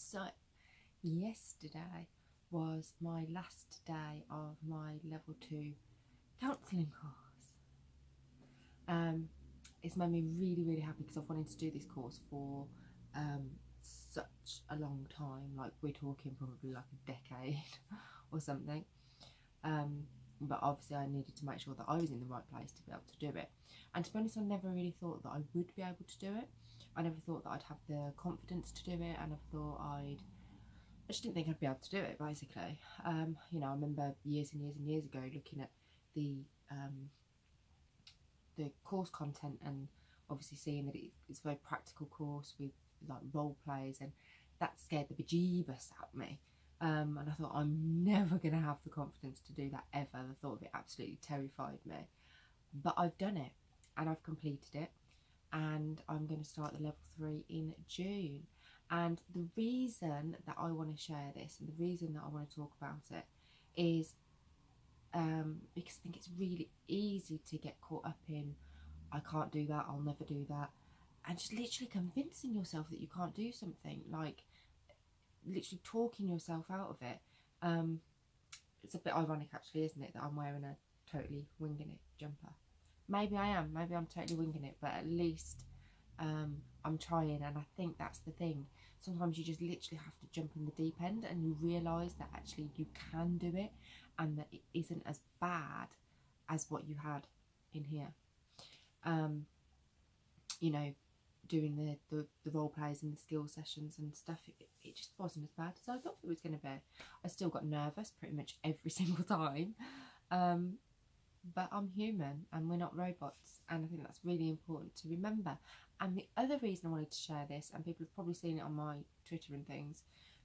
So, yesterday was my last day of my level 2 counselling course. It's made me really, really happy because I've wanted to do this course for such a long time. Like, we're talking probably like a decade or something. But obviously I needed to make sure that I was in the right place to be able to do it. And to be honest, I never really thought that I would be able to do it. I never thought that I'd have the confidence to do it. I never thought I just didn't think I'd be able to do it, basically. You know, I remember years and years and years ago looking at the course content and obviously seeing that it's a very practical course with like role plays, and that scared the bejeebus out of me. And I thought, I'm never going to have the confidence to do that ever. The thought of it absolutely terrified me. But I've done it and I've completed it, and I'm going to start the level 3 in June. And the reason that I want to share this and the reason that I want to talk about it is because I think it's really easy to get caught up in, I can't do that, I'll never do that, and just literally convincing yourself that you can't do something, like literally talking yourself out of it. It's a bit ironic actually, isn't it, that I'm wearing a totally winging it jumper. Maybe I am, maybe I'm totally winging it, but at least I'm trying. And I think that's the thing, sometimes you just literally have to jump in the deep end and you realise that actually you can do it and that it isn't as bad as what you had in here. You know, doing the role plays and the skill sessions and stuff, it just wasn't as bad as I thought it was going to be. I still got nervous pretty much every single time, but I'm human and we're not robots, and I think that's really important to remember. And the other reason I wanted to share this, and people have probably seen it on my Twitter and things,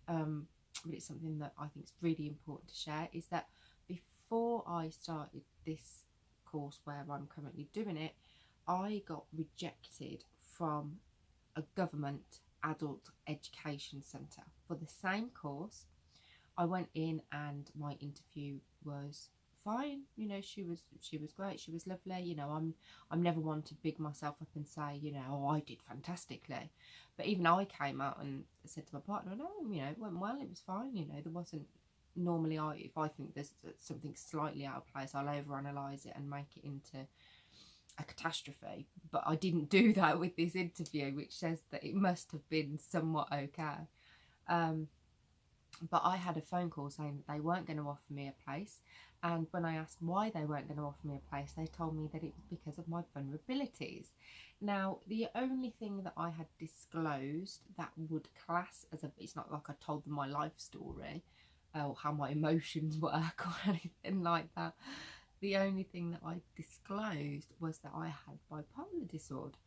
but it's something that I think is really important to share, is that before I started this course where I'm currently doing it, I got rejected from a government adult education centre for the same course. I went in and my interview was fine. You know, she was great, she was lovely. You know, I'm never one to big myself up and say, you know, oh, I did fantastically. But even I came out and said to my partner, no, you know, it went well, it was fine. You know, there wasn't, normally if I think there's something slightly out of place, I'll overanalyze it and make it into a catastrophe. But I didn't do that with this interview, which says that it must have been somewhat okay. But I had a phone call saying that they weren't going to offer me a place, and when I asked why they weren't going to offer me a place, they told me that it was because of my vulnerabilities. Now, the only thing that I had disclosed that would class as it's not like I told them my life story or how my emotions work or anything like that. The only thing that I disclosed was that I had bipolar disorder.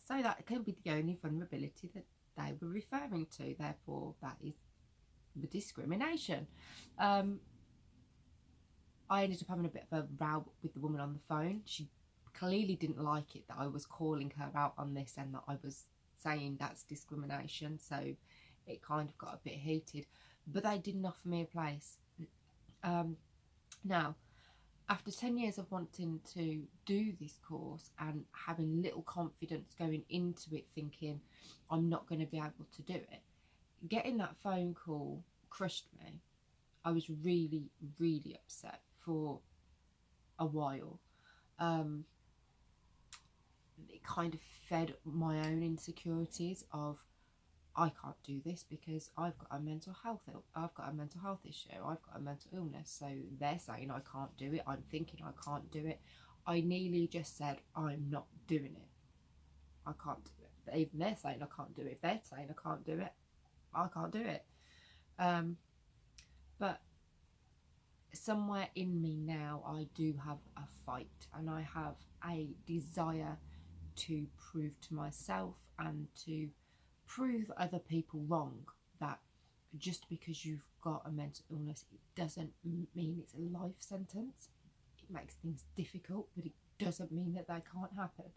So that could be the only vulnerability that they were referring to. Therefore, that is the discrimination. I ended up having a bit of a row with the woman on the phone. She clearly didn't like it that I was calling her out on this and that I was saying that's discrimination. So it kind of got a bit heated. But they didn't offer me a place. Now, after 10 years of wanting to do this course and having little confidence going into it, thinking I'm not going to be able to do it, getting that phone call crushed me. I was really, really upset for a while. It kind of fed my own insecurities of, I can't do this because I've got a mental health issue, I've got a mental illness, so they're saying I can't do it, I'm thinking I can't do it. I nearly just said, I'm not doing it, I can't do it. But even they're saying I can't do it, if they're saying I can't do it, I can't do it. But somewhere in me now, I do have a fight, and I have a desire to prove to myself and to prove other people wrong that just because you've got a mental illness, it doesn't mean it's a life sentence. It makes things difficult, but it doesn't mean that they can't happen.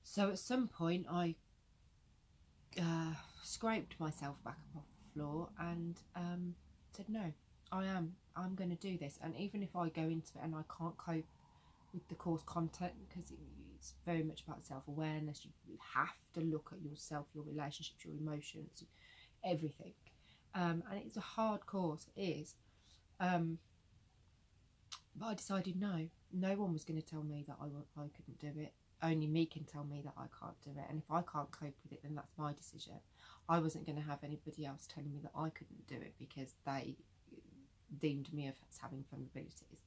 So at some point I scraped myself back up off the floor and said, no, I'm going to do this. And even if I go into it and I can't cope with the course content, because it's very much about self-awareness, you have to look at yourself, your relationships, your emotions. everything. And it's a hard course, it is. But I decided no one was going to tell me that I couldn't do it. Only me can tell me that I can't do it. And if I can't cope with it, then that's my decision. I wasn't going to have anybody else telling me that I couldn't do it because they deemed me as having vulnerabilities.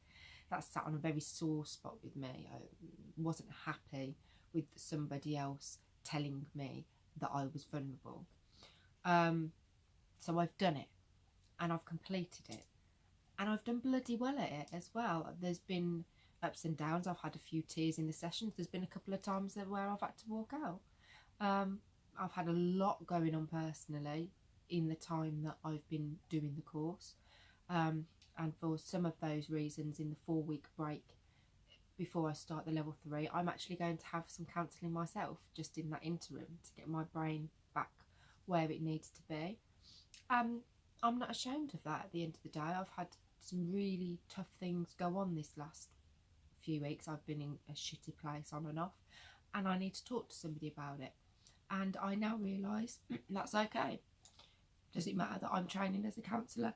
That sat on a very sore spot with me. I wasn't happy with somebody else telling me that I was vulnerable. So I've done it and I've completed it. And I've done bloody well at it as well. There's been ups and downs. I've had a few tears in the sessions. There's been a couple of times where I've had to walk out. I've had a lot going on personally in the time that I've been doing the course. And for some of those reasons, in the 4-week break before I start the level 3, I'm actually going to have some counselling myself just in that interim to get my brain back where it needs to be. I'm not ashamed of that at the end of the day. I've had some really tough things go on this last few weeks. I've been in a shitty place on and off, and I need to talk to somebody about it. And I now realise that's okay. Does it matter that I'm training as a counsellor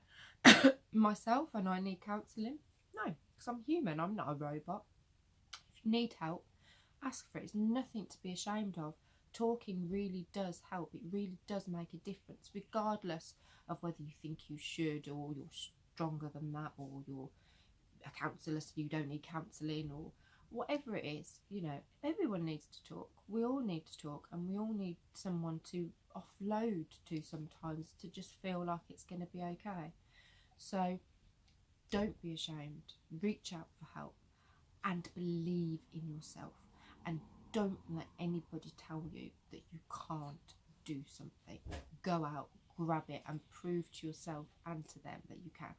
myself and I need counselling? No, because I'm human, I'm not a robot. If you need help, ask for it. It's nothing to be ashamed of. Talking really does help. It really does make a difference, regardless of whether you think you should, or you're stronger than that, or you're a counsellor so you don't need counselling, or whatever it is. You know, everyone needs to talk. We all need to talk, and we all need someone to offload to sometimes, to just feel like it's going to be okay. So don't be ashamed. Reach out for help and believe in yourself, and don't let anybody tell you that you can't do something. Go out, grab it, and prove to yourself and to them that you can.